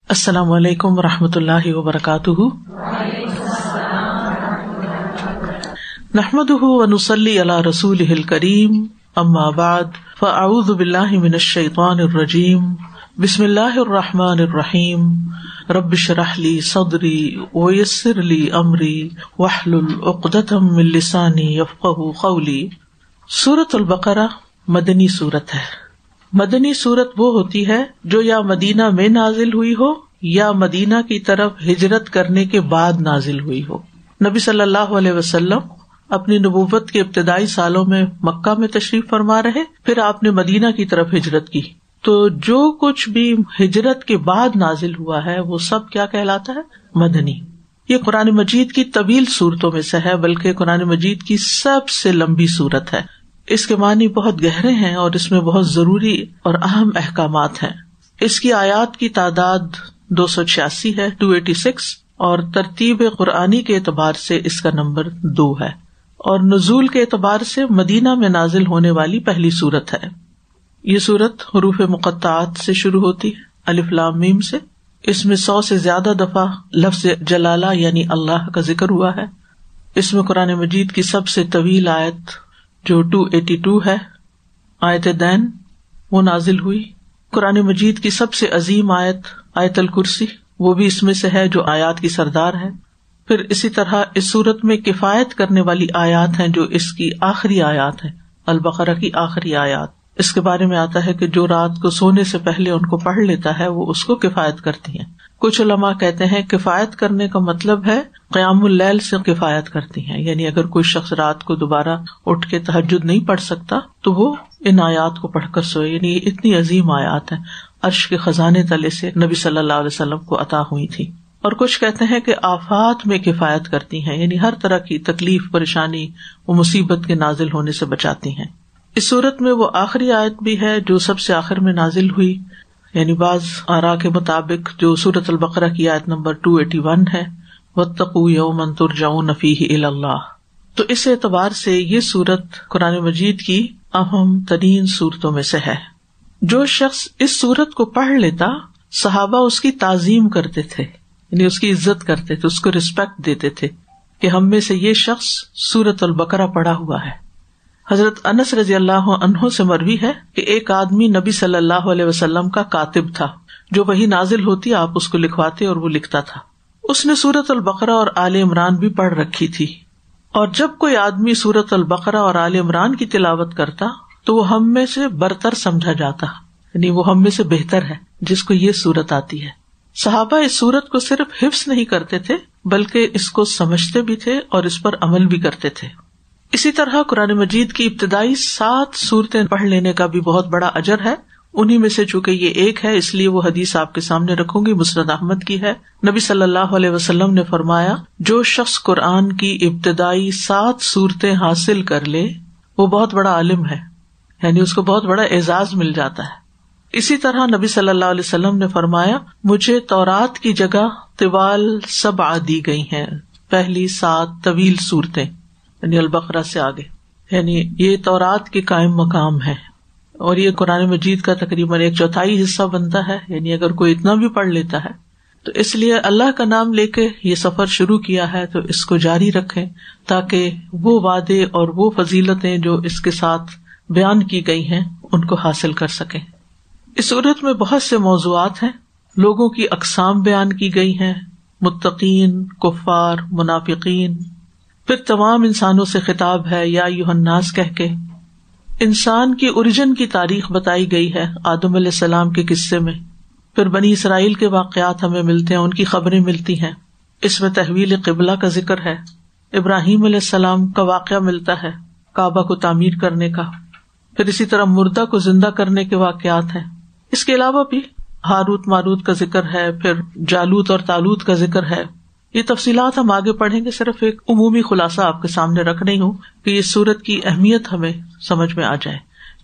السلام علیکم ورحمۃ اللہ وبرکاتہ. نحمده ونصلی علی رسولہ الکریم. اما بعد فاعوذ باللہ من الشیطان الرجیم. بسم اللہ الرحمن الرحیم. رب اشرح لی صدری ویسر لی امری واحلل عقدۃ من لسانی یفقہوا قولی. سورۃ البقرہ مدنی سورت ہے. مدنی صورت وہ ہوتی ہے جو یا مدینہ میں نازل ہوئی ہو یا مدینہ کی طرف ہجرت کرنے کے بعد نازل ہوئی ہو. نبی صلی اللہ علیہ وسلم اپنی نبوت کے ابتدائی سالوں میں مکہ میں تشریف فرما رہے, پھر آپ نے مدینہ کی طرف ہجرت کی. تو جو کچھ بھی ہجرت کے بعد نازل ہوا ہے وہ سب کیا کہلاتا ہے؟ مدنی. یہ قرآن مجید کی طویل صورتوں میں سے ہے, بلکہ قرآن مجید کی سب سے لمبی صورت ہے. اس کے معنی بہت گہرے ہیں اور اس میں بہت ضروری اور اہم احکامات ہیں. اس کی آیات کی تعداد 286 ہے, 286, اور ترتیب قرآنی کے اعتبار سے اس کا نمبر 2 ہے, اور نزول کے اعتبار سے مدینہ میں نازل ہونے والی پہلی سورت ہے. یہ سورت حروف مقطعات سے شروع ہوتی ہے, الف لام میم سے. اس میں 100 سے زیادہ دفعہ لفظ جلالہ یعنی اللہ کا ذکر ہوا ہے. اس میں قرآن مجید کی سب سے طویل آیت جو 282 ہے, آیت دین, وہ نازل ہوئی. قرآن مجید کی سب سے عظیم آیت آیت الکرسی, وہ بھی اس میں سے ہے جو آیات کی سردار ہے. پھر اسی طرح اس سورت میں کفایت کرنے والی آیات ہیں جو اس کی آخری آیات ہیں, البقرہ کی آخری آیات. اس کے بارے میں آتا ہے کہ جو رات کو سونے سے پہلے ان کو پڑھ لیتا ہے وہ اس کو کفایت کرتی ہیں. کچھ علماء کہتے ہیں کفایت کرنے کا مطلب ہے قیام اللیل سے کفایت کرتی ہیں, یعنی اگر کوئی شخص رات کو دوبارہ اٹھ کے تہجد نہیں پڑھ سکتا تو وہ ان آیات کو پڑھ کر سوئے. یعنی یہ اتنی عظیم آیات ہیں, عرش کے خزانے تلے سے نبی صلی اللہ علیہ وسلم کو عطا ہوئی تھی. اور کچھ کہتے ہیں کہ آفات میں کفایت کرتی ہیں, یعنی ہر طرح کی تکلیف, پریشانی و مصیبت کے نازل ہونے سے بچاتی ہیں. اس صورت میں وہ آخری آیت بھی ہے جو سب سے آخر میں نازل ہوئی, یعنی بعض آراء کے مطابق جو سورۃ البقرہ کی آیت نمبر 281 ہے, واتقوا یوما ترجعون فیہ الی اللہ. تو اس اعتبار سے یہ سورت قرآن مجید کی اہم ترین صورتوں میں سے ہے. جو شخص اس سورت کو پڑھ لیتا, صحابہ اس کی تعظیم کرتے تھے, یعنی اس کی عزت کرتے تھے, اس کو رسپیکٹ دیتے تھے کہ ہم میں سے یہ شخص سورۃ البقرہ پڑھا ہوا ہے. حضرت انس رضی اللہ عنہ سے مروی ہے کہ ایک آدمی نبی صلی اللہ علیہ وسلم کا کاتب تھا, جو وہی نازل ہوتی آپ اس کو لکھواتے اور وہ لکھتا تھا. اس نے سورۃ البقرہ اور آل عمران بھی پڑھ رکھی تھی, اور جب کوئی آدمی سورۃ البقرہ اور آل عمران کی تلاوت کرتا تو وہ ہم میں سے برتر سمجھا جاتا, یعنی وہ ہم میں سے بہتر ہے جس کو یہ سورت آتی ہے. صحابہ اس سورت کو صرف حفظ نہیں کرتے تھے بلکہ اس کو سمجھتے بھی تھے اور اس پر عمل بھی کرتے تھے. اسی طرح قرآن مجید کی ابتدائی 7 سورتیں پڑھ لینے کا بھی بہت بڑا اجر ہے. انہی میں سے چونکہ یہ ایک ہے اس لیے وہ حدیث آپ کے سامنے رکھوں گی, مسند احمد کی ہے. نبی صلی اللہ علیہ وسلم نے فرمایا, جو شخص قرآن کی ابتدائی 7 سورتیں حاصل کر لے وہ بہت بڑا عالم ہے, یعنی اس کو بہت بڑا اعزاز مل جاتا ہے. اسی طرح نبی صلی اللہ علیہ وسلم نے فرمایا, مجھے تورات کی جگہ طوال 7 دی گئی ہیں, پہلی 7 طویل صورتیں, یعنی البقرہ سے آگے, یعنی یہ تورات کے قائم مقام ہے. اور یہ قرآن مجید کا تقریباً 1/4 حصہ بنتا ہے, یعنی اگر کوئی اتنا بھی پڑھ لیتا ہے تو اس لیے اللہ کا نام لے کے یہ سفر شروع کیا ہے تو اس کو جاری رکھیں تاکہ وہ وعدے اور وہ فضیلتیں جو اس کے ساتھ بیان کی گئی ہیں ان کو حاصل کر سکیں. اس سورت میں بہت سے موضوعات ہیں, لوگوں کی اقسام بیان کی گئی ہیں, متقین, کفار, منافقین. پھر تمام انسانوں سے خطاب ہے, یا ایھا الناس کہہ کے. انسان کی اوریجن کی تاریخ بتائی گئی ہے آدم علیہ السلام کے قصے میں. پھر بنی اسرائیل کے واقعات ہمیں ملتے ہیں, ان کی خبریں ملتی ہیں. اس میں تحویل قبلہ کا ذکر ہے, ابراہیم علیہ السلام کا واقعہ ملتا ہے, کعبہ کو تعمیر کرنے کا. پھر اسی طرح مردہ کو زندہ کرنے کے واقعات ہیں. اس کے علاوہ بھی ہاروت ماروت کا ذکر ہے, پھر جالوت اور طالوت کا ذکر ہے. یہ تفصیلات ہم آگے پڑھیں گے, صرف ایک عمومی خلاصہ آپ کے سامنے رکھ رہی ہوں کہ یہ سورت کی اہمیت ہمیں سمجھ میں آ جائے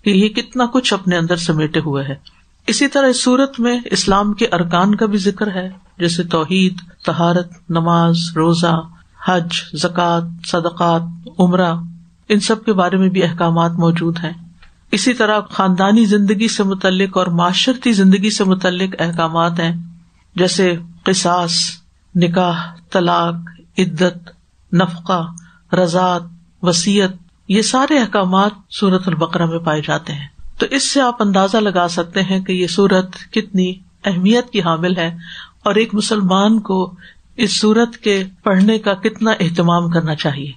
کہ یہ کتنا کچھ اپنے اندر سمیٹے ہوئے ہے. اسی طرح اس سورت میں اسلام کے ارکان کا بھی ذکر ہے, جیسے توحید, طہارت, نماز, روزہ, حج, زکوٰۃ, صدقات, عمرہ, ان سب کے بارے میں بھی احکامات موجود ہیں. اسی طرح خاندانی زندگی سے متعلق اور معاشرتی زندگی سے متعلق احکامات ہیں. جیسے قصاص، نکاح، طلاق، عدت، نفقہ، رضاعت، وصیت، یہ سارے احکامات سورۃ البقرہ میں پائے جاتے ہیں. تو اس سے آپ اندازہ لگا سکتے ہیں کہ یہ سورت کتنی اہمیت کی حامل ہے اور ایک مسلمان کو اس سورت کے پڑھنے کا کتنا اہتمام کرنا چاہیے.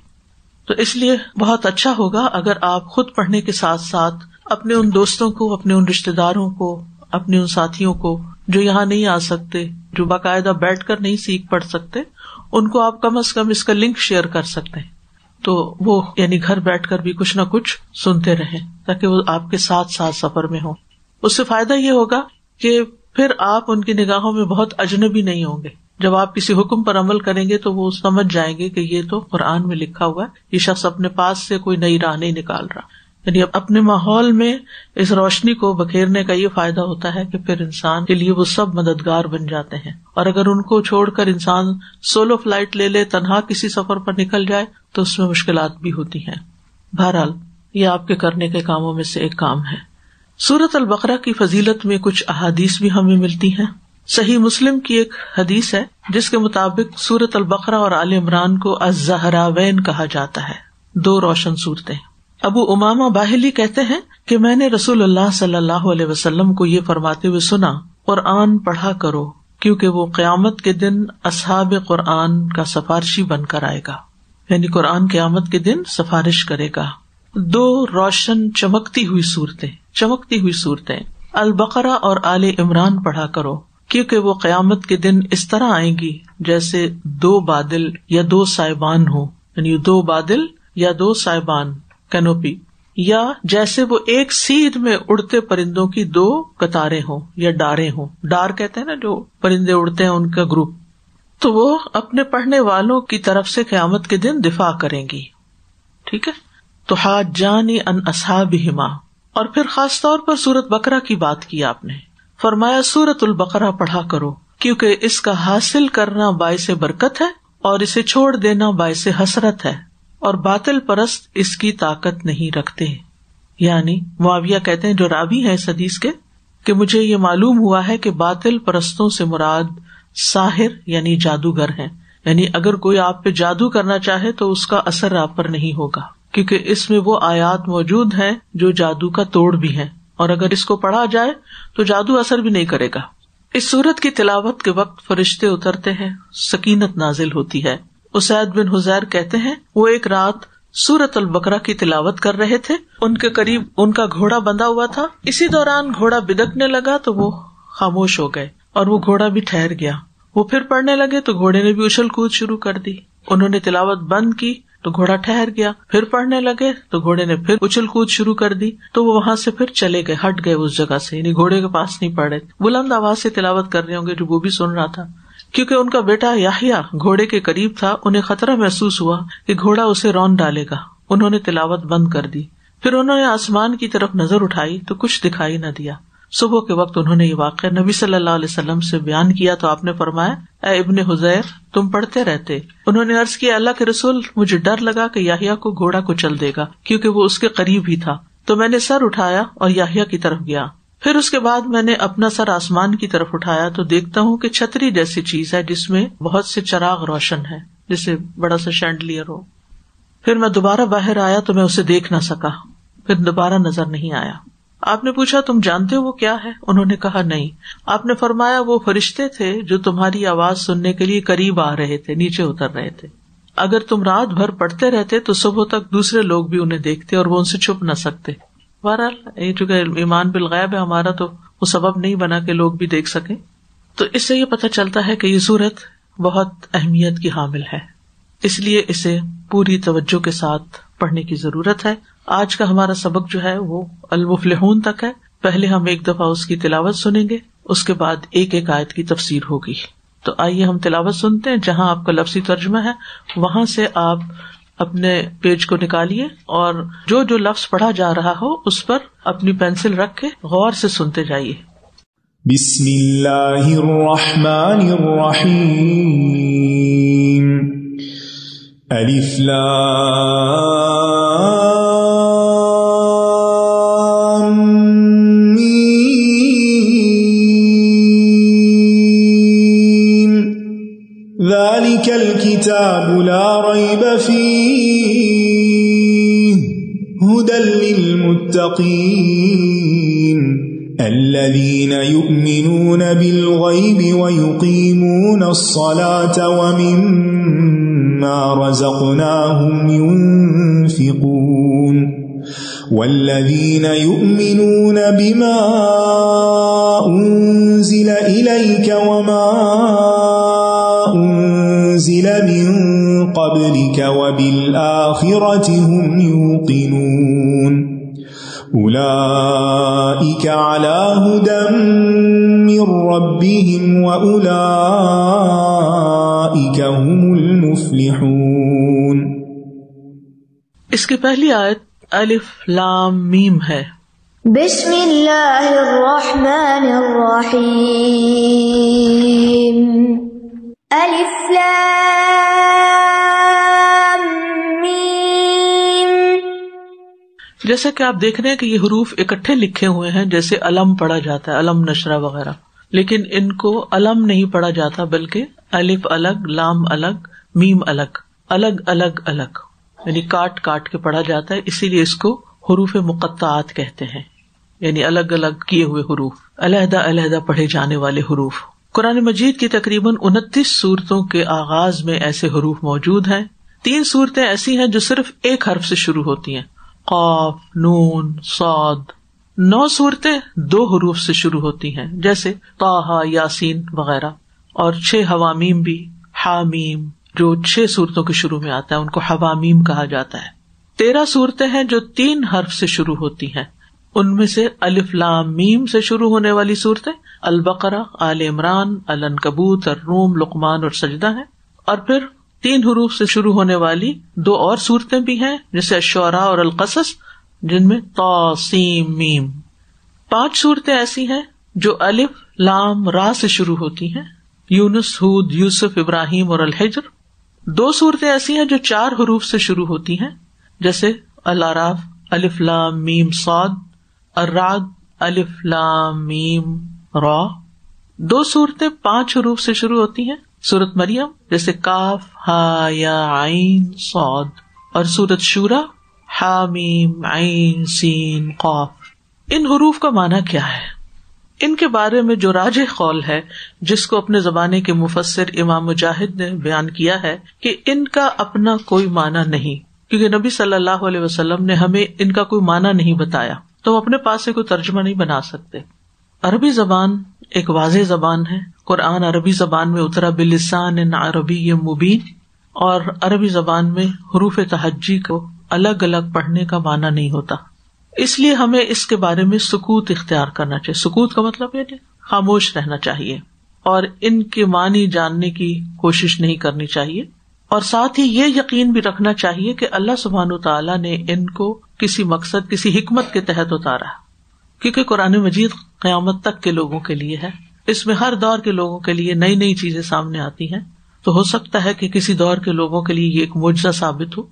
تو اس لیے بہت اچھا ہوگا اگر آپ خود پڑھنے کے ساتھ ساتھ اپنے ان دوستوں کو، اپنے ان رشتے داروں کو، اپنے ان ساتھیوں کو جو یہاں نہیں آ سکتے، جو باقاعدہ بیٹھ کر نہیں سیکھ پڑھ سکتے، ان کو آپ کم از کم اس کا لنک شیئر کر سکتے ہیں. تو وہ یعنی گھر بیٹھ کر بھی کچھ نہ کچھ سنتے رہیں تاکہ وہ آپ کے ساتھ ساتھ سفر میں ہوں. اس سے فائدہ یہ ہوگا کہ پھر آپ ان کی نگاہوں میں بہت اجنبی نہیں ہوں گے. جب آپ کسی حکم پر عمل کریں گے تو وہ سمجھ جائیں گے کہ یہ تو قرآن میں لکھا ہوا ہے، یہ شخص اپنے پاس سے کوئی نئی راہ نہیں نکال رہا. یعنی اپنے ماحول میں اس روشنی کو بکھیرنے کا یہ فائدہ ہوتا ہے کہ پھر انسان کے لیے وہ سب مددگار بن جاتے ہیں. اور اگر ان کو چھوڑ کر انسان سولو فلائٹ لے لے، تنہا کسی سفر پر نکل جائے تو اس میں مشکلات بھی ہوتی ہیں. بہرحال یہ آپ کے کرنے کے کاموں میں سے ایک کام ہے. سورۃ البقرہ کی فضیلت میں کچھ احادیث بھی ہمیں ملتی ہیں. صحیح مسلم کی ایک حدیث ہے جس کے مطابق سورۃ البقرہ اور آل عمران کو الزہراوین کہا جاتا ہے، دو روشن صورتیں. ابو امامہ باہلی کہتے ہیں کہ میں نے رسول اللہ صلی اللہ علیہ وسلم کو یہ فرماتے ہوئے سنا، قرآن پڑھا کرو کیونکہ وہ قیامت کے دن اصحاب قرآن کا سفارشی بن کر آئے گا. یعنی قرآن قیامت کے دن سفارش کرے گا. دو روشن چمکتی ہوئی صورتیں البقرہ اور آل عمران پڑھا کرو کیونکہ وہ قیامت کے دن اس طرح آئیں گی جیسے دو بادل یا دو سائبان ہوں. یعنی دو بادل یا دو سائبان، کینوپی، یا جیسے وہ ایک سیدھ میں اڑتے پرندوں کی دو قطاریں ہوں یا ڈاریں ہوں. ڈار کہتے ہیں نا جو پرندے اڑتے ہیں، ان کا گروپ. تو وہ اپنے پڑھنے والوں کی طرف سے قیامت کے دن دفاع کریں گی. ٹھیک ہے. تو حاجانی ان اصحابہما. اور پھر خاص طور پر سورۃ بقرہ کی بات کی آپ نے، فرمایا سورۃ البقرہ پڑھا کرو کیونکہ اس کا حاصل کرنا باعث برکت ہے اور اسے چھوڑ دینا باعث حسرت ہے، اور باطل پرست اس کی طاقت نہیں رکھتے. یعنی معاویہ کہتے ہیں جو راوی ہیں اس حدیث کے، کہ مجھے یہ معلوم ہوا ہے کہ باطل پرستوں سے مراد ساحر یعنی جادوگر ہیں. یعنی اگر کوئی آپ پہ جادو کرنا چاہے تو اس کا اثر آپ پر نہیں ہوگا کیونکہ اس میں وہ آیات موجود ہیں جو جادو کا توڑ بھی ہیں، اور اگر اس کو پڑھا جائے تو جادو اثر بھی نہیں کرے گا. اس سورت کی تلاوت کے وقت فرشتے اترتے ہیں، سکینت نازل ہوتی ہے. اسید بن حذیر کہتے ہیں وہ ایک رات سورۃ البقرہ کی تلاوت کر رہے تھے، ان کے قریب ان کا گھوڑا بندھا ہوا تھا. اسی دوران گھوڑا بدکنے لگا تو وہ خاموش ہو گئے اور وہ گھوڑا بھی ٹھہر گیا. وہ پھر پڑھنے لگے تو گھوڑے نے بھی اچھل کود شروع کر دی. انہوں نے تلاوت بند کی تو گھوڑا ٹھہر گیا. پھر پڑھنے لگے تو گھوڑے نے پھر اچھل کود شروع کر دی. تو وہ وہاں سے پھر چلے گئے، ہٹ گئے اس جگہ سے، یعنی گھوڑے کے پاس نہیں پڑے. بلند آواز سے تلاوت کر رہے ہوں گے جو وہ بھی سن رہا تھا. کیونکہ ان کا بیٹا یحییٰ گھوڑے کے قریب تھا، انہیں خطرہ محسوس ہوا کہ گھوڑا اسے رون ڈالے گا. انہوں نے تلاوت بند کر دی. پھر انہوں نے آسمان کی طرف نظر اٹھائی تو کچھ دکھائی نہ دیا. صبح کے وقت انہوں نے یہ واقعہ نبی صلی اللہ علیہ وسلم سے بیان کیا تو آپ نے فرمایا، اے ابن حذیر تم پڑھتے رہتے. انہوں نے عرض کیا، اللہ کے رسول مجھے ڈر لگا کہ یحییٰ کو گھوڑا کچل دے گا کیونکہ وہ اس کے قریب ہی تھا. تو میں نے سر اٹھایا اور یحییٰ کی طرف گیا. پھر اس کے بعد میں نے اپنا سر آسمان کی طرف اٹھایا تو دیکھتا ہوں کہ چھتری جیسی چیز ہے جس میں بہت سے چراغ روشن ہے، جیسے بڑا سا شینڈلیئر ہو. پھر میں دوبارہ باہر آیا تو میں اسے دیکھ نہ سکا، پھر دوبارہ نظر نہیں آیا. آپ نے پوچھا تم جانتے ہو وہ کیا ہے؟ انہوں نے کہا نہیں. آپ نے فرمایا وہ فرشتے تھے جو تمہاری آواز سننے کے لیے قریب آ رہے تھے، نیچے اتر رہے تھے. اگر تم رات بھر پڑھتے رہتے تو صبح تک دوسرے لوگ بھی انہیں دیکھتے اور وہ ان سے چھپ نہ سکتے. بہرحال چونکہ ایمان بالغیب ہے ہمارا تو وہ سبب نہیں بنا کہ لوگ بھی دیکھ سکیں. تو اس سے یہ پتہ چلتا ہے کہ یہ سورت بہت اہمیت کی حامل ہے، اس لیے اسے پوری توجہ کے ساتھ پڑھنے کی ضرورت ہے. آج کا ہمارا سبق جو ہے وہ المفلحون تک ہے. پہلے ہم ایک دفعہ اس کی تلاوت سنیں گے، اس کے بعد ایک ایک آیت کی تفسیر ہوگی. تو آئیے ہم تلاوت سنتے ہیں. جہاں آپ کا لفظی ترجمہ ہے وہاں سے آپ اپنے پیج کو نکالیے اور جو جو لفظ پڑھا جا رہا ہو اس پر اپنی پینسل رکھ کے غور سے سنتے جائیے. بسم اللہ الرحمن الرحیم. الف لام میم. ذلك الكتاب لا ريب فيه هدى للمتقين الذين يؤمنون بالغيب ويقيمون الصلاة ومما رزقناهم ينفقون والذين يؤمنون بما أنزل إليك وما أنزل من قبلك وبالآخرة هم يوقنون أولئك على هدى من ربهم وأولئك هم المفلحون. اس کی پہلی آیت الف لام میم ہے. بسم اللہ الرحمن الرحیم. الف لام میم. جیسا کہ آپ دیکھ رہے ہیں کہ یہ حروف اکٹھے لکھے ہوئے ہیں، جیسے علم پڑھا جاتا ہے، علم نشرہ وغیرہ، لیکن ان کو علم نہیں پڑھا جاتا، بلکہ الف الگ، لام الگ، میم الگ، الگ الگ الگ، یعنی کاٹ کاٹ کے پڑھا جاتا ہے. اسی لیے اس کو حروف مقطعات کہتے ہیں، یعنی الگ الگ کیے ہوئے حروف، علیحدہ علیحدہ پڑھے جانے والے حروف. قرآن مجید کی تقریباً 29 سورتوں کے آغاز میں ایسے حروف موجود ہیں. 3 سورتیں ایسی ہیں جو صرف ایک حرف سے شروع ہوتی ہیں، قاف، نون، صاد. 9 سورتیں 2 حروف سے شروع ہوتی ہیں، جیسے طٰہٰ، یاسین وغیرہ. اور 6 حوامیم بھی، حامیم، جو 6 سورتوں کے شروع میں آتا ہے ان کو حوامیم کہا جاتا ہے. 13 سورتیں ہیں جو 3 حرف سے شروع ہوتی ہیں. ان میں سے الف لام میم سے شروع ہونے والی صورتیں البقرہ، آل عمران، العنکبوت، الروم، لقمان اور سجدہ ہیں. اور پھر 3 حروف سے شروع ہونے والی 2 اور صورتیں بھی ہیں، جیسے الشعراء اور القصص، جن میں طا سین میم. 5 صورتیں ایسی ہیں جو الف لام را سے شروع ہوتی ہیں، یونس، ہود، یوسف، ابراہیم اور الحجر. 2 صورتیں ایسی ہیں جو 4 حروف سے شروع ہوتی ہیں، جیسے الاعراف، الف لام میم صاد، الرعد، الف لام میم را. 2 صورتیں 5 حروف سے شروع ہوتی ہیں، سورت مریم جیسے کاف ہا یا عین صاد، اور سورت شورا حامیم عین سین قاف. ان حروف کا معنی کیا ہے؟ ان کے بارے میں جو راجح قول ہے، جس کو اپنے زمانے کے مفسر امام مجاہد نے بیان کیا ہے، کہ ان کا اپنا کوئی معنی نہیں، کیونکہ نبی صلی اللہ علیہ وسلم نے ہمیں ان کا کوئی معنی نہیں بتایا، تو ہم اپنے پاس سے کوئی ترجمہ نہیں بنا سکتے. عربی زبان ایک واضح زبان ہے. قرآن عربی زبان میں اترا بلسان عربی مبین، اور عربی زبان میں حروف تہجی کو الگ الگ پڑھنے کا معنی نہیں ہوتا. اس لیے ہمیں اس کے بارے میں سکوت اختیار کرنا چاہیے. سکوت کا مطلب ہے خاموش رہنا چاہیے، اور ان کے معنی جاننے کی کوشش نہیں کرنی چاہیے. اور ساتھ ہی یہ یقین بھی رکھنا چاہیے کہ اللہ سبحانہ وتعالیٰ نے ان کو کسی مقصد، کسی حکمت کے تحت اتارا، کیونکہ قرآن مجید قیامت تک کے لوگوں کے لیے ہے. اس میں ہر دور کے لوگوں کے لیے نئی نئی چیزیں سامنے آتی ہیں، تو ہو سکتا ہے کہ کسی دور کے لوگوں کے لیے یہ ایک معجزہ ثابت ہو.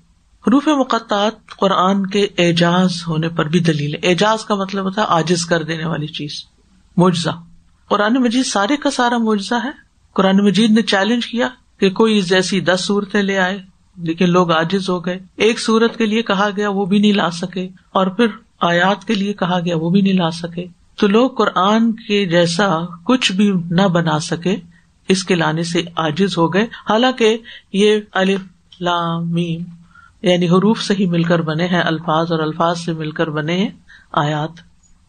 حروف مقطعات قرآن کے اعجاز ہونے پر بھی دلیل ہے. اعجاز کا مطلب ہوتا ہے عاجز کر دینے والی چیز، معجزہ. قرآن مجید سارے کا سارا معجزہ ہے. قرآن مجید نے چیلنج کیا کہ کوئی جیسی 10 صورتیں لے آئے، لیکن لوگ عاجز ہو گئے. ایک صورت کے لیے کہا گیا وہ بھی نہیں لا سکے، اور پھر آیات کے لیے کہا گیا وہ بھی نہیں لا سکے. تو لوگ قرآن کے جیسا کچھ بھی نہ بنا سکے، اس کے لانے سے عاجز ہو گئے. حالانکہ یہ الف لام میم یعنی حروف سے ہی مل کر بنے ہیں الفاظ، اور الفاظ سے مل کر بنے ہیں آیات.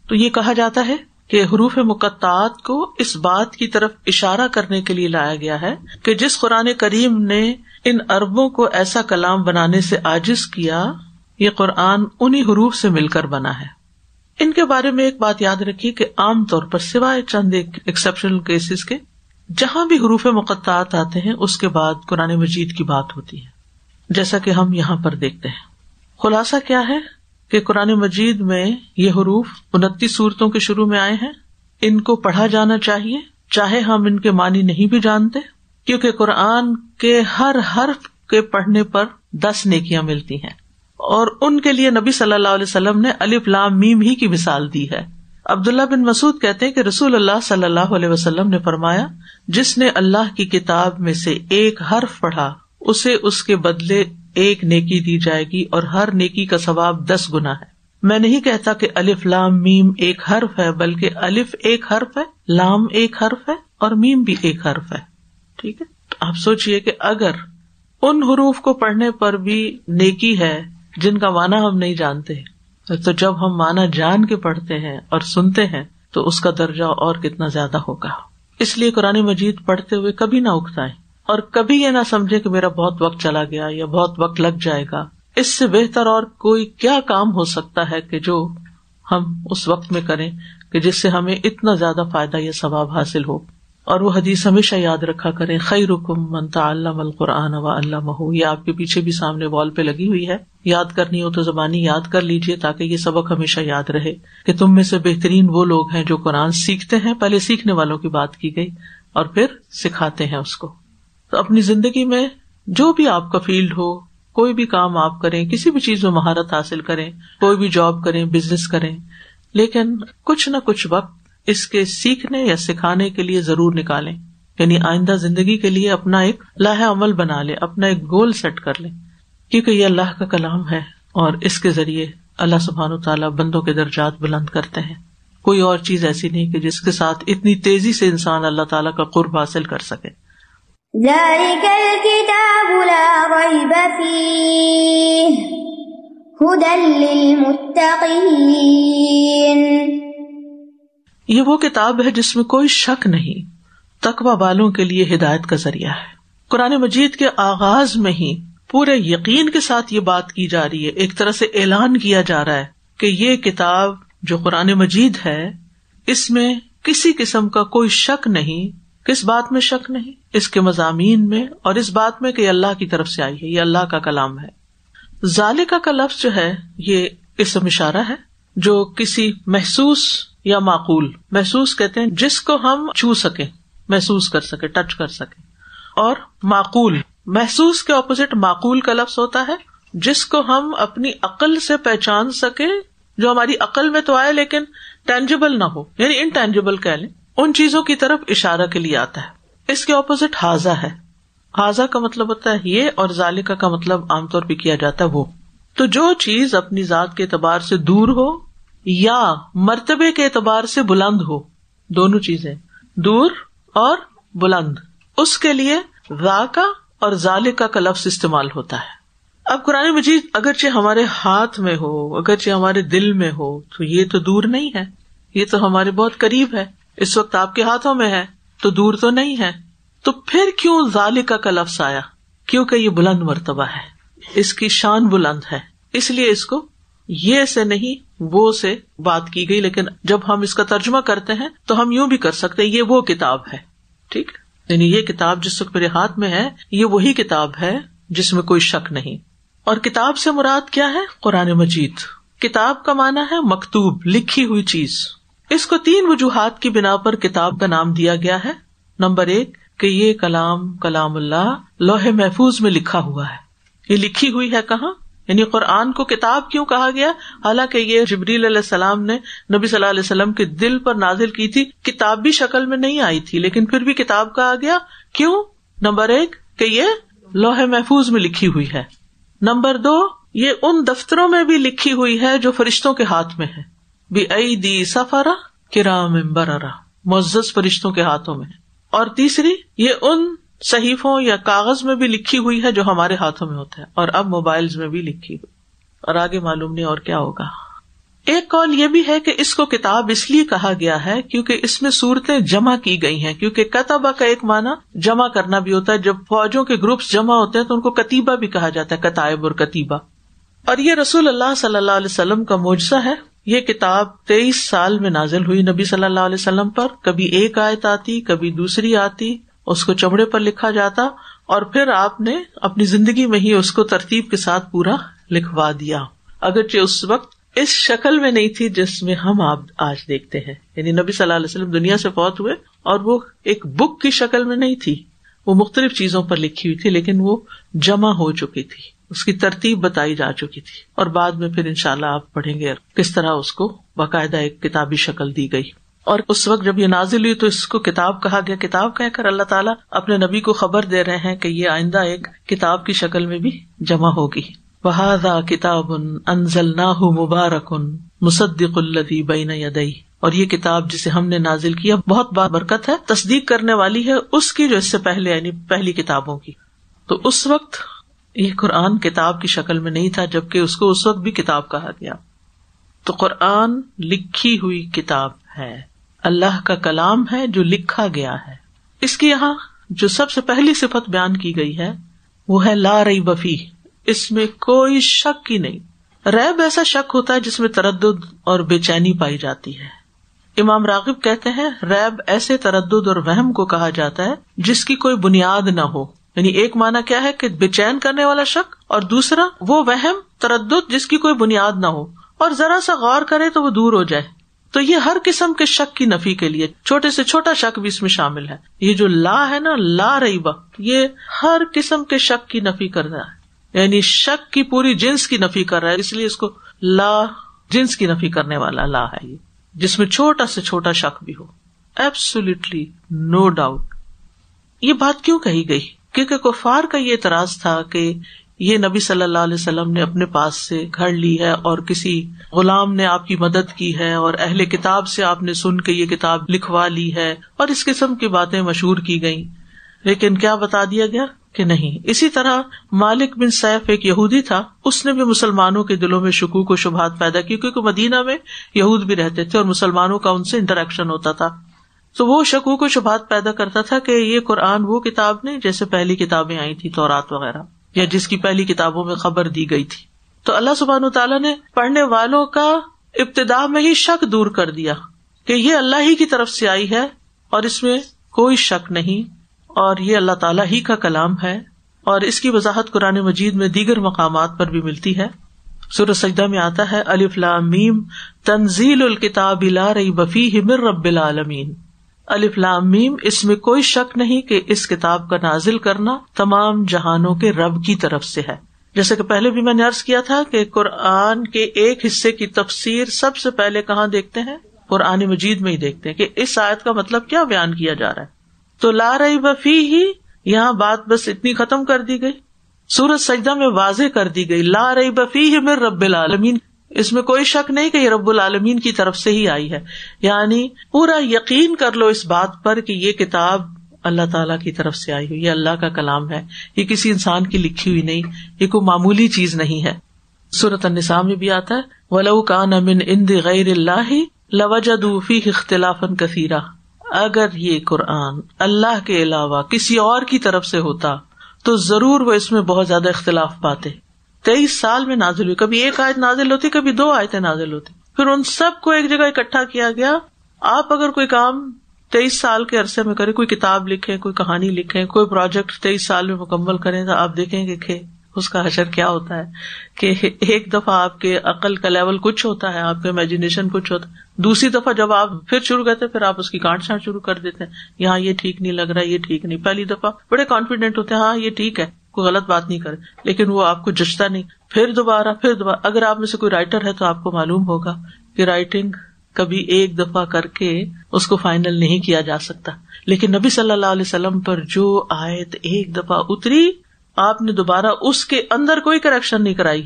تو یہ کہا جاتا ہے کہ حروف مقطعات کو اس بات کی طرف اشارہ کرنے کے لیے لایا گیا ہے کہ جس قرآن کریم نے ان عربوں کو ایسا کلام بنانے سے عاجز کیا، یہ قرآن انہی حروف سے مل کر بنا ہے. ان کے بارے میں ایک بات یاد رکھیے کہ عام طور پر سوائے چند ایکسیپشنل کیسز کے، جہاں بھی حروف مقطعات آتے ہیں اس کے بعد قرآن مجید کی بات ہوتی ہے، جیسا کہ ہم یہاں پر دیکھتے ہیں. خلاصہ کیا ہے کہ قرآن مجید میں یہ حروف 29 سورتوں کے شروع میں آئے ہیں. ان کو پڑھا جانا چاہیے چاہے ہم ان کے معنی نہیں بھی جانتے، کیونکہ قرآن کے ہر حرف کے پڑھنے پر 10 نیکیاں ملتی ہیں. اور ان کے لیے نبی صلی اللہ علیہ وسلم نے الف لام میم ہی کی مثال دی ہے. عبداللہ بن مسعود کہتے ہیں کہ رسول اللہ صلی اللہ علیہ وسلم نے فرمایا، جس نے اللہ کی کتاب میں سے ایک حرف پڑھا اسے اس کے بدلے ایک نیکی دی جائے گی اور ہر نیکی کا ثواب 10 گنا ہے۔ میں نہیں کہتا کہ الف لام میم ایک حرف ہے، بلکہ الف ایک حرف ہے، لام ایک حرف ہے اور میم بھی ایک حرف ہے۔ ٹھیک ہے، تو آپ سوچئے کہ اگر ان حروف کو پڑھنے پر بھی نیکی ہے جن کا معنی ہم نہیں جانتے، تو جب ہم معنی جان کے پڑھتے ہیں اور سنتے ہیں تو اس کا درجہ اور کتنا زیادہ ہوگا۔ اس لیے قرآن مجید پڑھتے ہوئے کبھی نہ اکتائیں اور کبھی یہ نہ سمجھے کہ میرا بہت وقت چلا گیا یا بہت وقت لگ جائے گا۔ اس سے بہتر اور کوئی کیا کام ہو سکتا ہے کہ جو ہم اس وقت میں کریں کہ جس سے ہمیں اتنا زیادہ فائدہ یا ثواب حاصل ہو۔ اور وہ حدیث ہمیشہ یاد رکھا کریں، خیرکم من تعلم القرآن وعلمہ، یہ آپ کے پیچھے بھی سامنے وال پہ لگی ہوئی ہے، یاد کرنی ہو تو زبانی یاد کر لیجئے تاکہ یہ سبق ہمیشہ یاد رہے کہ تم میں سے بہترین وہ لوگ ہیں جو قرآن سیکھتے ہیں، پہلے سیکھنے والوں کی بات کی گئی، اور پھر سکھاتے ہیں اس کو۔ تو اپنی زندگی میں جو بھی آپ کا فیلڈ ہو، کوئی بھی کام آپ کریں، کسی بھی چیز میں مہارت حاصل کریں، کوئی بھی جاب کریں، بزنس کریں، لیکن کچھ نہ کچھ وقت اس کے سیکھنے یا سکھانے کے لیے ضرور نکالیں، یعنی آئندہ زندگی کے لیے اپنا ایک لائحہ عمل بنا لیں، اپنا ایک گول سیٹ کر لیں، کیونکہ یہ اللہ کا کلام ہے اور اس کے ذریعے اللہ سبحانہ وتعالیٰ بندوں کے درجات بلند کرتے ہیں۔ کوئی اور چیز ایسی نہیں کہ جس کے ساتھ اتنی تیزی سے انسان اللہ تعالیٰ کا قرب حاصل کر سکے۔ ذلك الكتاب لا ريب فيه هدى للمتقين، یہ وہ کتاب ہے جس میں کوئی شک نہیں، تقوی والوں کے لیے ہدایت کا ذریعہ ہے۔ قرآن مجید کے آغاز میں ہی پورے یقین کے ساتھ یہ بات کی جا رہی ہے، ایک طرح سے اعلان کیا جا رہا ہے کہ یہ کتاب جو قرآن مجید ہے اس میں کسی قسم کا کوئی شک نہیں۔ کس بات میں شک نہیں؟ اس کے مضامین میں اور اس بات میں کہ اللہ کی طرف سے آئی ہے، یہ اللہ کا کلام ہے۔ ذالکہ کا لفظ جو ہے یہ اسم اشارہ ہے جو کسی محسوس یا معقول، محسوس کہتے ہیں جس کو ہم چھو سکیں، محسوس کر سکیں، ٹچ کر سکیں، اور معقول، محسوس کے اپوزٹ معقول کا لفظ ہوتا ہے جس کو ہم اپنی عقل سے پہچان سکیں، جو ہماری عقل میں تو آئے لیکن ٹینجیبل نہ ہو، یعنی انٹینجیبل کہہ لیں، ان چیزوں کی طرف اشارہ کے لیے آتا ہے۔ اس کے اپوزٹ حاذا ہے، حاذا کا مطلب ہوتا ہے یہ، اور ذالکہ کا مطلب عام طور پہ کیا جاتا ہے وہ۔ تو جو چیز اپنی ذات کے اعتبار سے دور ہو یا مرتبے کے اعتبار سے بلند ہو، دونوں چیزیں دور اور بلند، اس کے لیے ذاکا اور ذالکہ کا لفظ استعمال ہوتا ہے۔ اب قرآن مجید اگرچہ ہمارے ہاتھ میں ہو، اگرچہ ہمارے دل میں ہو، تو یہ تو دور نہیں ہے، یہ تو ہمارے بہت قریب ہے، اس وقت آپ کے ہاتھوں میں ہے تو دور تو نہیں ہے۔ تو پھر کیوں ذالکہ کا لفظ آیا؟ کیونکہ یہ بلند مرتبہ ہے، اس کی شان بلند ہے، اس لیے اس کو یہ سے نہیں وہ سے بات کی گئی۔ لیکن جب ہم اس کا ترجمہ کرتے ہیں تو ہم یوں بھی کر سکتے ہیں، یہ وہ کتاب ہے، ٹھیک، یعنی یہ کتاب جس وقت میرے ہاتھ میں ہے یہ وہی کتاب ہے جس میں کوئی شک نہیں۔ اور کتاب سے مراد کیا ہے؟ قرآن مجید۔ کتاب کا معنی ہے مکتوب، لکھی ہوئی چیز۔ اس کو 3 وجوہات کی بنا پر کتاب کا نام دیا گیا ہے۔ نمبر 1 کہ یہ کلام اللہ لوح محفوظ میں لکھا ہوا ہے۔ یہ لکھی ہوئی ہے کہاں؟ یعنی قرآن کو کتاب کیوں کہا گیا؟ حالانکہ یہ جبریل علیہ السلام نے نبی صلی اللہ علیہ وسلم کے دل پر نازل کی تھی، کتابی شکل میں نہیں آئی تھی، لیکن پھر بھی کتاب کہا گیا۔ کیوں؟ نمبر 1 کہ یہ لوح محفوظ میں لکھی ہوئی ہے۔ نمبر 2 یہ ان دفتروں میں بھی لکھی ہوئی ہے جو فرشتوں کے ہاتھ میں ہے، بِأَيْدِي سَفَرَةٍ كِرَامٍ بَرَرَةٍ، معزز فرشتوں کے ہاتھوں میں۔ اور تیسری یہ ان صحیفوں یا کاغذ میں بھی لکھی ہوئی ہے جو ہمارے ہاتھوں میں ہوتا ہے، اور اب موبائلز میں بھی لکھی ہوئی، اور آگے معلوم نہیں اور کیا ہوگا۔ ایک قول یہ بھی ہے کہ اس کو کتاب اس لیے کہا گیا ہے کیونکہ اس میں صورتیں جمع کی گئی ہیں، کیونکہ کتبہ کا ایک معنی جمع کرنا بھی ہوتا ہے۔ جب فوجوں کے گروپس جمع ہوتے ہیں تو ان کو کتیبہ بھی کہا جاتا ہے، کتائب اور کتیبہ۔ اور یہ رسول اللہ صلی اللہ علیہ وسلم کا معجزہ ہے۔ یہ کتاب 23 سال میں نازل ہوئی نبی صلی اللہ علیہ وسلم پر، کبھی ایک آیت آتی، کبھی دوسری آتی، اس کو چمڑے پر لکھا جاتا، اور پھر آپ نے اپنی زندگی میں ہی اس کو ترتیب کے ساتھ پورا لکھوا دیا، اگرچہ اس وقت اس شکل میں نہیں تھی جس میں ہم آپ آج دیکھتے ہیں۔ یعنی نبی صلی اللہ علیہ وسلم دنیا سے فوت ہوئے اور وہ ایک بک کی شکل میں نہیں تھی، وہ مختلف چیزوں پر لکھی ہوئی تھی، لیکن وہ جمع ہو چکی تھی، اس کی ترتیب بتائی جا چکی تھی، اور بعد میں پھر انشاءاللہ آپ پڑھیں گے کس طرح اس کو باقاعدہ ایک کتابی شکل دی گئی. اور اس وقت جب یہ نازل ہوئی تو اس کو کتاب کہا گیا. کتاب کہہ کر اللہ تعالیٰ اپنے نبی کو خبر دے رہے ہیں کہ یہ آئندہ ایک کتاب کی شکل میں بھی جمع ہوگی. وَهَذَا كِتَابٌ أَنزَلْنَاهُ مُبَارَكٌ مُصَدِّقُ الَّذِي بَيْنَ يَدَيْهِ. اور یہ کتاب جسے ہم نے نازل کیا بہت برکت ہے، تصدیق کرنے والی ہے اس کی جو اس سے پہلے یعنی پہلی کتابوں کی. تو اس وقت یہ قرآن کتاب کی شکل میں نہیں تھا، جبکہ اس کو اس وقت بھی کتاب کہا گیا. تو قرآن لکھی ہوئی کتاب ہے، اللہ کا کلام ہے جو لکھا گیا ہے. اس کی یہاں جو سب سے پہلی صفت بیان کی گئی ہے وہ ہے لا ریب فیہ، اس میں کوئی شک ہی نہیں. ریب ایسا شک ہوتا ہے جس میں تردد اور بے چینی پائی جاتی ہے. امام راغب کہتے ہیں ریب ایسے تردد اور وہم کو کہا جاتا ہے جس کی کوئی بنیاد نہ ہو. یعنی ایک معنی کیا ہے کہ بے چین کرنے والا شک، اور دوسرا وہ وہم تردد جس کی کوئی بنیاد نہ ہو اور ذرا سا غور کرے تو وہ دور ہو جائے. تو یہ ہر قسم کے شک کی نفی کے لیے چھوٹے سے چھوٹا شک بھی اس میں شامل ہے. یہ جو لا ہے نا، لا ریبہ، یہ ہر قسم کے شک کی نفی کر رہا ہے، یعنی شک کی پوری جنس کی نفی کر رہا ہے. اس لیے اس کو لا جنس کی نفی کرنے والا لا ہے، یہ جس میں چھوٹا سے چھوٹا شک بھی ہو. Absolutely no doubt. یہ بات کیوں کہی گئی؟ کیونکہ کفار کا یہ اعتراض تھا کہ یہ نبی صلی اللہ علیہ وسلم نے اپنے پاس سے گھڑ لی ہے اور کسی غلام نے آپ کی مدد کی ہے اور اہل کتاب سے آپ نے سن کے یہ کتاب لکھوا لی ہے، اور اس قسم کی باتیں مشہور کی گئیں. لیکن کیا بتا دیا گیا کہ نہیں. اسی طرح مالک بن سیف ایک یہودی تھا، اس نے بھی مسلمانوں کے دلوں میں شکوک و شبہات پیدا کی، کیونکہ مدینہ میں یہود بھی رہتے تھے اور مسلمانوں کا ان سے انٹریکشن ہوتا تھا. تو وہ شکوک و شبہات پیدا کرتا تھا کہ یہ قرآن وہ کتاب نہیں جیسے پہلی کتابیں آئی تھی تورات وغیرہ، یا جس کی پہلی کتابوں میں خبر دی گئی تھی. تو اللہ سبحانہ وتعالیٰ نے پڑھنے والوں کا ابتدا میں ہی شک دور کر دیا کہ یہ اللہ ہی کی طرف سے آئی ہے اور اس میں کوئی شک نہیں، اور یہ اللہ تعالیٰ ہی کا کلام ہے. اور اس کی وضاحت قرآن مجید میں دیگر مقامات پر بھی ملتی ہے. سورۃ سجدہ میں آتا ہے الف لام میم تنزیل الکتاب لا ریب فیہ من رب العالمین. الف لام میم، اس میں کوئی شک نہیں کہ اس کتاب کا نازل کرنا تمام جہانوں کے رب کی طرف سے ہے. جیسے کہ پہلے بھی میں نے عرض کیا تھا کہ قرآن کے ایک حصے کی تفسیر سب سے پہلے کہاں دیکھتے ہیں؟ قرآن مجید میں ہی دیکھتے ہیں کہ اس آیت کا مطلب کیا بیان کیا جا رہا ہے. تو لا ریب فیہ یہاں بات بس اتنی ختم کر دی گئی. سورۃ سجدہ میں واضح کر دی گئی لا ریب فیہ من رب العالمین، اس میں کوئی شک نہیں کہ یہ رب العالمین کی طرف سے ہی آئی ہے. یعنی پورا یقین کر لو اس بات پر کہ یہ کتاب اللہ تعالیٰ کی طرف سے آئی ہوئی، یہ اللہ کا کلام ہے، یہ کسی انسان کی لکھی ہوئی نہیں، یہ کوئی معمولی چیز نہیں ہے. سورۃ النساء میں بھی آتا ہے وَلَوْ كَانَ مِنْ عِنْدِ غَيْرِ اللَّهِ لَوَجَدُوا فِيهِ اخْتِلَافًا كَثِيرًا. اگر یہ قرآن اللہ کے علاوہ کسی اور کی طرف سے ہوتا تو ضرور وہ اس میں بہت زیادہ اختلاف پاتے. 23 سال میں نازل ہوئی، کبھی ایک آیت نازل ہوتی، کبھی 2 آیتیں نازل ہوتی، پھر ان سب کو ایک جگہ اکٹھا کیا گیا. آپ اگر کوئی کام 23 سال کے عرصے میں کریں، کوئی کتاب لکھیں، کوئی کہانی لکھیں، کوئی پروجیکٹ 23 سال میں مکمل کریں، تو آپ دیکھیں کہ اس کا حشر کیا ہوتا ہے. کہ ایک دفعہ آپ کے عقل کا لیول کچھ ہوتا ہے، آپ کا امیجنیشن کچھ ہوتا ہے، دوسری دفعہ جب آپ پھر شروع کرتے پھر آپ اس کی گانٹ چھانٹ شروع کر دیتے ہیں، یہاں یہ ٹھیک نہیں لگ رہا، یہ ٹھیک نہیں. پہلی دفعہ بڑے کانفیڈنٹ ہوتے ہیں، ہاں یہ ٹھیک ہے، کوئی غلط بات نہیں کرے، لیکن وہ آپ کو جچتا نہیں. پھر دوبارہ اگر آپ میں سے کوئی رائٹر ہے تو آپ کو معلوم ہوگا کہ رائٹنگ کبھی ایک دفعہ کر کے اس کو فائنل نہیں کیا جا سکتا. لیکن نبی صلی اللہ علیہ وسلم پر جو آیت ایک دفعہ اتری، آپ نے دوبارہ اس کے اندر کوئی کریکشن نہیں کرائی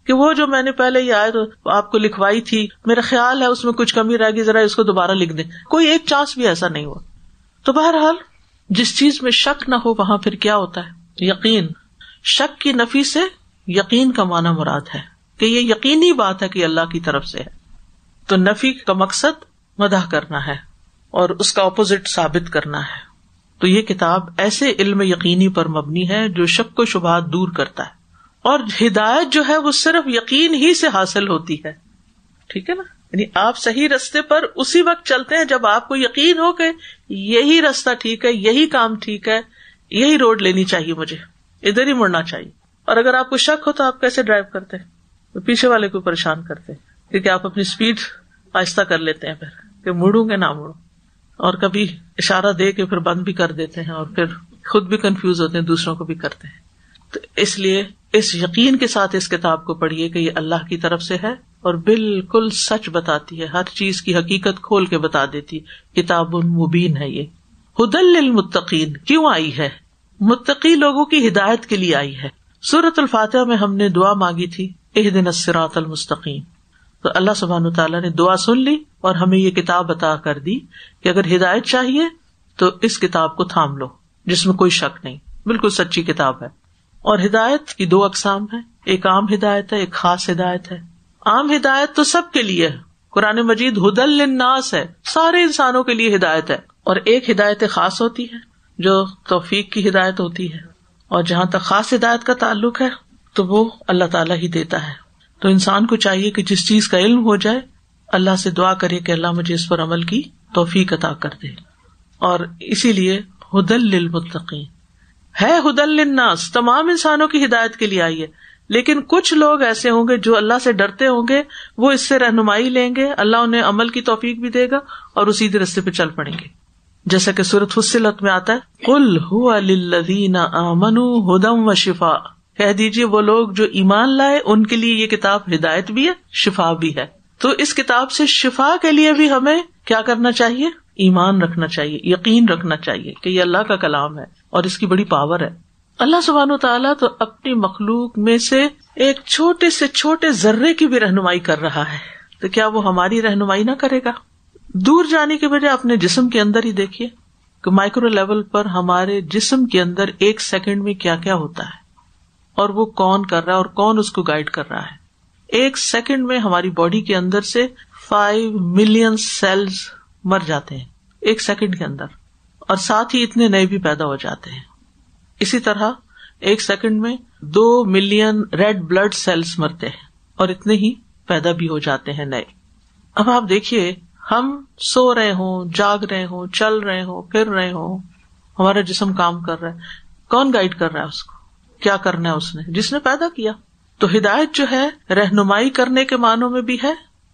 کہ وہ جو میں نے پہلے یہ آیت آپ کو لکھوائی تھی، میرا خیال ہے اس میں کچھ کمی رہ گئی، ذرا اس کو دوبارہ لکھ دیں. کوئی ایک چانس بھی ایسا نہیں ہوا. تو بہرحال جس چیز میں شک نہ ہو وہاں پھر کیا ہوتا ہے؟ یقین. شک کی نفی سے یقین کا معنی مراد ہے کہ یہ یقینی بات ہے کہ اللہ کی طرف سے ہے. تو نفی کا مقصد مدح کرنا ہے اور اس کا اپوزٹ ثابت کرنا ہے. تو یہ کتاب ایسے علم یقینی پر مبنی ہے جو شک و شبہات دور کرتا ہے، اور ہدایت جو ہے وہ صرف یقین ہی سے حاصل ہوتی ہے. ٹھیک ہے نا؟ یعنی آپ صحیح رستے پر اسی وقت چلتے ہیں جب آپ کو یقین ہو کہ یہی رستہ ٹھیک ہے، یہی کام ٹھیک ہے، یہی روڈ لینی چاہیے، مجھے ادھر ہی مڑنا چاہیے. اور اگر آپ کو شک ہو تو آپ کیسے ڈرائیو کرتے ہیں؟ تو پیچھے والے کو پریشان کرتے ہیں، کیونکہ آپ اپنی سپیڈ آہستہ کر لیتے ہیں پھر کہ مڑوں گے نہ مڑوں، اور کبھی اشارہ دے کے پھر بند بھی کر دیتے ہیں، اور پھر خود بھی کنفیوز ہوتے ہیں، دوسروں کو بھی کرتے ہیں. تو اس لیے اس یقین کے ساتھ اس کتاب کو پڑھیے کہ یہ اللہ کی طرف سے ہے اور بالکل سچ بتاتی ہے، ہر چیز کی حقیقت کھول کے بتا دیتی ہے. کتاب مبین ہے یہ. ہدی للمتقین کیوں آئی ہے؟ متقی لوگوں کی ہدایت کے لیے آئی ہے. سورۃ الفاتحہ میں ہم نے دعا مانگی تھی اہدنا الصراط المستقیم، تو اللہ سبحانہ وتعالیٰ نے دعا سن لی اور ہمیں یہ کتاب عطا کر دی کہ اگر ہدایت چاہیے تو اس کتاب کو تھام لو جس میں کوئی شک نہیں، بالکل سچی کتاب ہے. اور ہدایت کی دو اقسام ہیں، ایک عام ہدایت ہے، ایک خاص ہدایت ہے. عام ہدایت تو سب کے لیے ہے، قرآن مجید ہدی للناس ہے، سارے انسانوں کے لیے ہدایت ہے. اور ایک ہدایت خاص ہوتی ہے جو توفیق کی ہدایت ہوتی ہے، اور جہاں تک خاص ہدایت کا تعلق ہے تو وہ اللہ تعالیٰ ہی دیتا ہے. تو انسان کو چاہیے کہ جس چیز کا علم ہو جائے اللہ سے دعا کرے کہ اللہ مجھے اس پر عمل کی توفیق عطا کر دے. اور اسی لیے ہدی للمتقین ہے، ہدی للناس تمام انسانوں کی ہدایت کے لیے آئی ہے. لیکن کچھ لوگ ایسے ہوں گے جو اللہ سے ڈرتے ہوں گے، وہ اس سے رہنمائی لیں گے، اللہ انہیں عمل کی توفیق بھی دے گا اور وہ سیدھے راستے پہ چل پڑیں گے. جیسا کہ سورۃ فصلت میں آتا ہے قل ھو للذین آمنوا ھدی وشفاء، کہہ دیجیے وہ لوگ جو ایمان لائے ان کے لیے یہ کتاب ہدایت بھی ہے، شفا بھی ہے. تو اس کتاب سے شفا کے لیے بھی ہمیں کیا کرنا چاہیے؟ ایمان رکھنا چاہیے، یقین رکھنا چاہیے کہ یہ اللہ کا کلام ہے اور اس کی بڑی پاور ہے. اللہ سبحانہ وتعالیٰ تو اپنی مخلوق میں سے ایک چھوٹے سے چھوٹے ذرے کی بھی رہنمائی کر رہا ہے، تو کیا وہ ہماری رہنمائی نہ کرے گا؟ دور جانے کے بجائے اپنے جسم کے اندر ہی دیکھیے کہ مائکرو لیول پر ہمارے جسم کے اندر ایک سیکنڈ میں کیا کیا ہوتا ہے اور وہ کون کر رہا ہے اور کون اس کو گائیڈ کر رہا ہے. ایک سیکنڈ میں ہماری باڈی کے اندر سے 5 ملین سیلز مر جاتے ہیں ایک سیکنڈ کے اندر، اور ساتھ ہی اتنے نئے بھی پیدا ہو جاتے ہیں. اسی طرح ایک سیکنڈ میں 2 ملین ریڈ بلڈ سیلز مرتے ہیں اور اتنے ہی پیدا بھی ہو جاتے ہیں نئے. اب آپ دیکھیے، ہم سو رہے ہوں، جاگ رہے ہوں، چل رہے ہوں، پھر رہے ہوں، ہمارا جسم کام کر رہا ہے، کون گائیڈ کر رہا ہے اس کو؟ کیا کرنا ہے اس نے؟ جس نے پیدا کیا. تو ہدایت جو ہے رہنمائی کرنے کے معنوں میں بھی ہے.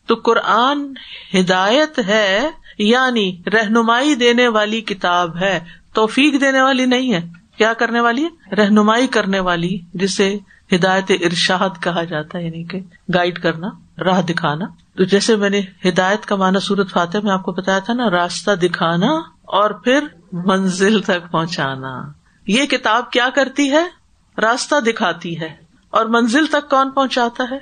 تو قرآن ہدایت ہے یعنی رہنمائی دینے والی کتاب ہے، توفیق دینے والی نہیں ہے. کیا کرنے والی ہے؟ رہنمائی کرنے والی، جسے ہدایت ارشاد کہا جاتا ہے، یعنی کہ گائیڈ کرنا، راہ دکھانا. تو جیسے میں نے ہدایت کا معنی سورۃ فاتحہ میں آپ کو بتایا تھا نا، راستہ دکھانا اور پھر منزل تک پہنچانا. یہ کتاب کیا کرتی ہے؟ راستہ دکھاتی ہے. اور منزل تک کون پہنچاتا ہے؟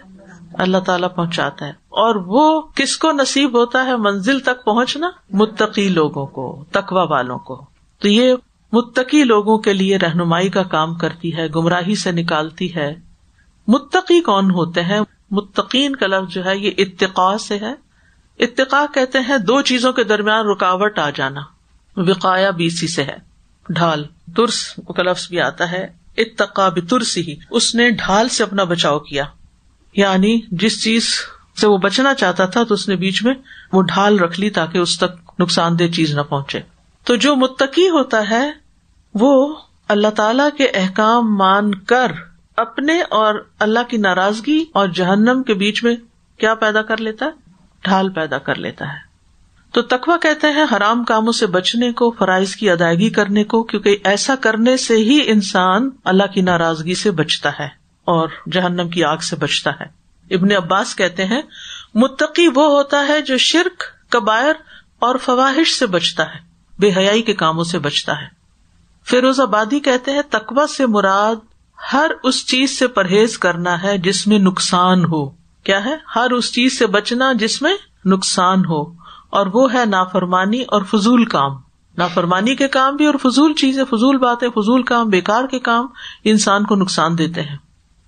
اللہ تعالیٰ پہنچاتا ہے. اور وہ کس کو نصیب ہوتا ہے منزل تک پہنچنا؟ متقی لوگوں کو، تقوی والوں کو. تو یہ متقی لوگوں کے لیے رہنمائی کا کام کرتی ہے، گمراہی سے نکالتی ہے. متقی کون ہوتے ہیں؟ متقین کا لفظ جو ہے یہ اتقاء سے ہے. اتقاء کہتے ہیں 2 چیزوں کے درمیان رکاوٹ آ جانا. وقایا بیسی سے ہے، ڈھال. ترس کا لفظ بھی آتا ہے، اتقا بترسہ، اس نے ڈھال سے اپنا بچاؤ کیا، یعنی جس چیز سے وہ بچنا چاہتا تھا تو اس نے بیچ میں وہ ڈھال رکھ لی تاکہ اس تک نقصان دہ چیز نہ پہنچے. تو جو متقی ہوتا ہے وہ اللہ تعالیٰ کے احکام مان کر اپنے اور اللہ کی ناراضگی اور جہنم کے بیچ میں کیا پیدا کر لیتا ہے؟ ڈھال پیدا کر لیتا ہے. تو تقویٰ کہتے ہیں حرام کاموں سے بچنے کو، فرائض کی ادائیگی کرنے کو، کیونکہ ایسا کرنے سے ہی انسان اللہ کی ناراضگی سے بچتا ہے اور جہنم کی آگ سے بچتا ہے. ابن عباس کہتے ہیں متقی وہ ہوتا ہے جو شرک، کبائر اور فواحش سے بچتا ہے، بے حیائی کے کاموں سے بچتا ہے. فیروز آبادی کہتے ہیں تقویٰ سے مراد ہر اس چیز سے پرہیز کرنا ہے جس میں نقصان ہو. کیا ہے؟ ہر اس چیز سے بچنا جس میں نقصان ہو، اور وہ ہے نافرمانی اور فضول کام. نافرمانی کے کام بھی اور فضول چیزیں، فضول باتیں، فضول کام، بیکار کے کام انسان کو نقصان دیتے ہیں.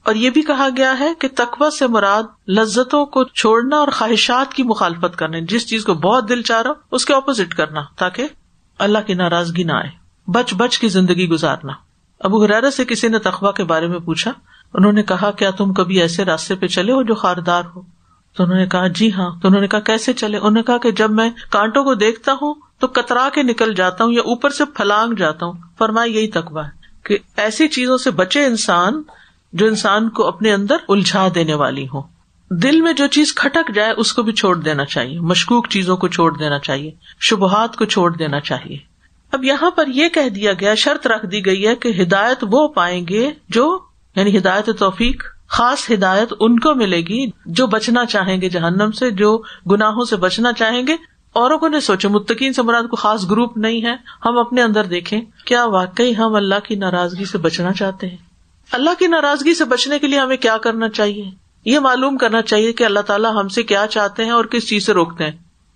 اور یہ بھی کہا گیا ہے کہ تقویٰ سے مراد لذتوں کو چھوڑنا اور خواہشات کی مخالفت کرنا، جس چیز کو بہت دل چاہ رہا اس کے اپوزٹ کرنا تاکہ اللہ کی ناراضگی نہ آئے، بچ بچ کی زندگی گزارنا. ابو ہریرہ سے کسی نے تقویٰ کے بارے میں پوچھا، انہوں نے کہا کیا تم کبھی ایسے راستے پہ چلے ہو جو خاردار ہو؟ تو انہوں نے کہا جی ہاں. تو انہوں نے کہا کیسے چلے؟ انہوں نے کہا کہ جب میں کانٹوں کو دیکھتا ہوں تو کترا کے نکل جاتا ہوں یا اوپر سے پھلانگ جاتا ہوں. فرمایا یہی تقویٰ ہے کہ ایسی چیزوں سے بچے انسان جو انسان کو اپنے اندر الجھا دینے والی ہوں. دل میں جو چیز کھٹک جائے اس کو بھی چھوڑ دینا چاہیے، مشکوک چیزوں کو چھوڑ دینا چاہیے، شبہات کو چھوڑ دینا چاہیے. اب یہاں پر یہ کہہ دیا گیا، شرط رکھ دی گئی ہے کہ ہدایت وہ پائیں گے جو، یعنی ہدایت توفیق خاص ہدایت ان کو ملے گی جو بچنا چاہیں گے جہنم سے، جو گناہوں سے بچنا چاہیں گے. اوروں کو نہیں سوچے، متقین سے مراد کو خاص گروپ نہیں ہے. ہم اپنے اندر دیکھیں، کیا واقعی ہم اللہ کی ناراضگی سے بچنا چاہتے ہیں؟ اللہ کی ناراضگی سے بچنے کے لیے ہمیں کیا کرنا چاہیے؟ یہ معلوم کرنا چاہیے کہ اللہ تعالیٰ ہم سے کیا چاہتے ہیں اور کس چیز سے روکتے ہیں.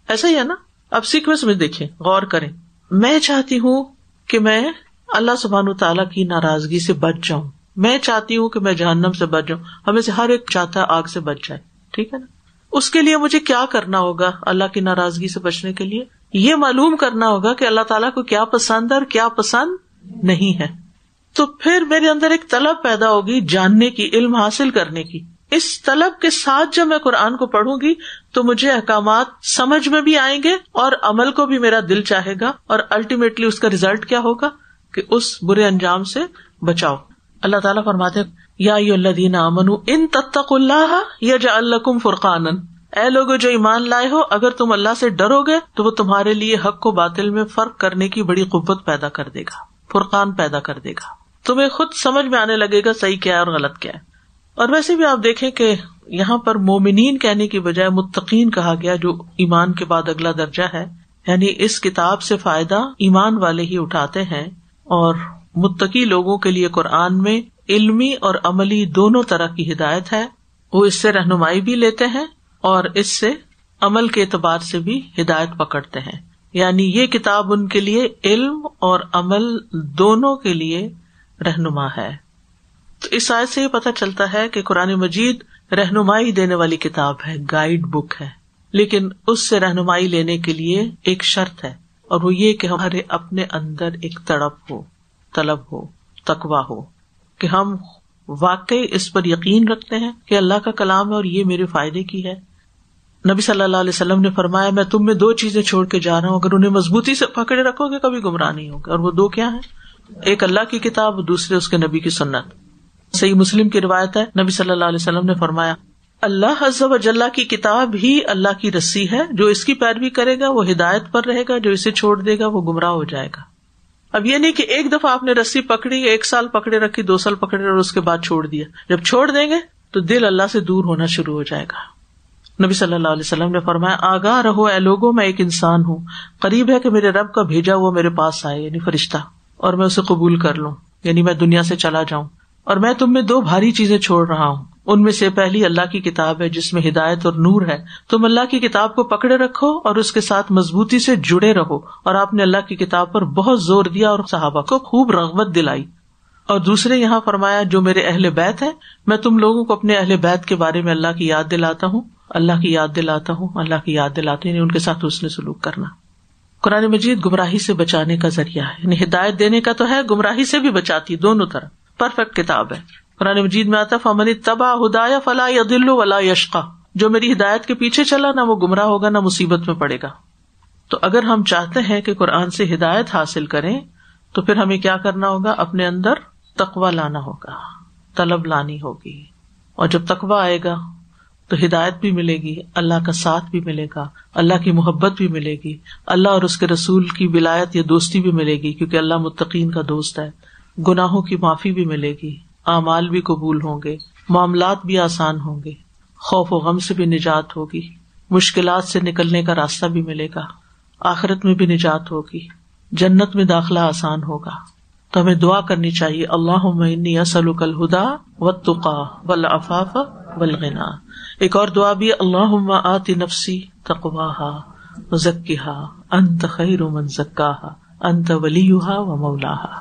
ایسا ہی ہے نا؟ اب سیکوینس میں دیکھیں، غور کریں. میں چاہتی ہوں کہ میں اللہ سبحانہ تعالیٰ کی ناراضگی سے بچ جاؤں، میں چاہتی ہوں کہ میں جہنم سے بچ جاؤں. ہمیں سے ہر ایک چاہتا ہے آگ سے بچ جائے، ٹھیک ہے نا؟ اس کے لیے مجھے کیا کرنا ہوگا؟ اللہ کی ناراضگی سے بچنے کے لیے یہ معلوم کرنا ہوگا کہ اللہ تعالیٰ کو کیا پسند ہے اور کیا پسند نہیں ہے. تو پھر میرے اندر ایک طلب پیدا ہوگی جاننے کی، علم حاصل کرنے کی. اس طلب کے ساتھ جب میں قرآن کو پڑھوں گی تو مجھے احکامات سمجھ میں بھی آئیں گے اور عمل کو بھی میرا دل چاہے گا، اور الٹیمیٹلی اس کا ریزلٹ کیا ہوگا کہ اس برے انجام سے بچاؤ. اللہ تعالیٰ فرماتے ہیں یا ایھا الذین آمنوا ان تتقوا اللہ یجعل لکم فرقانا، اے لوگو جو ایمان لائے ہو، اگر تم اللہ سے ڈرو گے تو وہ تمہارے لیے حق و باطل میں فرق کرنے کی بڑی قوت پیدا کر دے گا، فرقان پیدا کر دے گا. تمہیں خود سمجھ میں آنے لگے گا صحیح کیا ہے اور غلط کیا ہے. اور ویسے بھی آپ دیکھیں کہ یہاں پر مومنین کہنے کی بجائے متقین کہا گیا، جو ایمان کے بعد اگلا درجہ ہے. یعنی اس کتاب سے فائدہ ایمان والے ہی اٹھاتے ہیں، اور متقی لوگوں کے لیے قرآن میں علمی اور عملی دونوں طرح کی ہدایت ہے. وہ اس سے رہنمائی بھی لیتے ہیں اور اس سے عمل کے اعتبار سے بھی ہدایت پکڑتے ہیں. یعنی یہ کتاب ان کے لیے علم اور عمل دونوں کے لیے رہنما ہے. تو اس آیت سے یہ پتہ چلتا ہے کہ قرآن مجید رہنمائی دینے والی کتاب ہے، گائیڈ بک ہے. لیکن اس سے رہنمائی لینے کے لیے ایک شرط ہے، اور وہ یہ کہ ہمارے اپنے اندر ایک تڑپ ہو، طلب ہو، تقویٰ ہو، کہ ہم واقعی اس پر یقین رکھتے ہیں کہ اللہ کا کلام ہے اور یہ میرے فائدے کی ہے. نبی صلی اللہ علیہ وسلم نے فرمایا میں تم میں دو چیزیں چھوڑ کے جا رہا ہوں، اگر انہیں مضبوطی سے پکڑے رکھو گے کبھی گمراہ نہیں ہوگا. اور وہ دو کیا ہیں؟ ایک اللہ کی کتاب، دوسرے اس کے نبی کی سنت. صحیح مسلم کی روایت ہے، نبی صلی اللہ علیہ وسلم نے فرمایا اللہ عز و جل کی کتاب ہی اللہ کی رسی ہے، جو اس کی پیروی کرے گا وہ ہدایت پر رہے گا، جو اسے چھوڑ دے گا وہ گمراہ ہو جائے گا. اب یہ نہیں کہ ایک دفعہ آپ نے رسی پکڑی، 1 سال پکڑے رکھی، 2 سال پکڑے اور اس کے بعد چھوڑ دیا. جب چھوڑ دیں گے تو دل اللہ سے دور ہونا شروع ہو جائے گا. نبی صلی اللہ علیہ وسلم نے فرمایا آگاہ رہو اے لوگوں، میں ایک انسان ہوں، قریب ہے کہ میرے رب کا بھیجا ہوا میرے پاس آئے، یعنی فرشتہ، اور میں اسے قبول کر لوں، یعنی میں دنیا سے چلا جاؤں. اور میں تم میں 2 بھاری چیزیں چھوڑ رہا ہوں، ان میں سے پہلی اللہ کی کتاب ہے جس میں ہدایت اور نور ہے. تم اللہ کی کتاب کو پکڑے رکھو اور اس کے ساتھ مضبوطی سے جڑے رہو. اور آپ نے اللہ کی کتاب پر بہت زور دیا اور صحابہ کو خوب رغبت دلائی. اور دوسرے یہاں فرمایا جو میرے اہل بیت ہیں، میں تم لوگوں کو اپنے اہل بیت کے بارے میں اللہ کی یاد دلاتا ہوں، اللہ کی یاد دلاتا ہوں، اللہ کی یاد دلاتے ہیں، ان کے ساتھ حسن سلوک کرنا. قرآن مجید گمراہی سے بچانے کا ذریعہ ہے، یعنی ہدایت دینے کا تو ہے، گمراہی سے بھی بچاتی، دونوں طرح. پرفیکٹ کتاب ہے. قرآن مجید میں آتا فمن اتبع ہدایا فلا یضل ولا یشقی، جو میری ہدایت کے پیچھے چلا نہ وہ گمراہ ہوگا نہ مصیبت میں پڑے گا. تو اگر ہم چاہتے ہیں کہ قرآن سے ہدایت حاصل کریں تو پھر ہمیں کیا کرنا ہوگا؟ اپنے اندر تقویٰ لانا ہوگا، طلب لانی ہوگی. اور جب تقویٰ آئے گا تو ہدایت بھی ملے گی، اللہ کا ساتھ بھی ملے گا، اللہ کی محبت بھی ملے گی، اللہ اور اس کے رسول کی ولایت یا دوستی بھی ملے گی، کیونکہ اللہ متقین کا دوست ہے. گناہوں کی معافی بھی ملے گی، اعمال بھی قبول ہوں گے، معاملات بھی آسان ہوں گے، خوف و غم سے بھی نجات ہوگی، مشکلات سے نکلنے کا راستہ بھی ملے گا، آخرت میں بھی نجات ہوگی، جنت میں داخلہ آسان ہوگا. تو ہمیں دعا کرنی چاہیے اللہم انی اسألک الہدی والتقی والعفاف والغنی. ایک اور دعا بھی اللہم آت نفسی تقواہا وزکھا انت خیر من زکاہا انت ولیہا ومولاہا.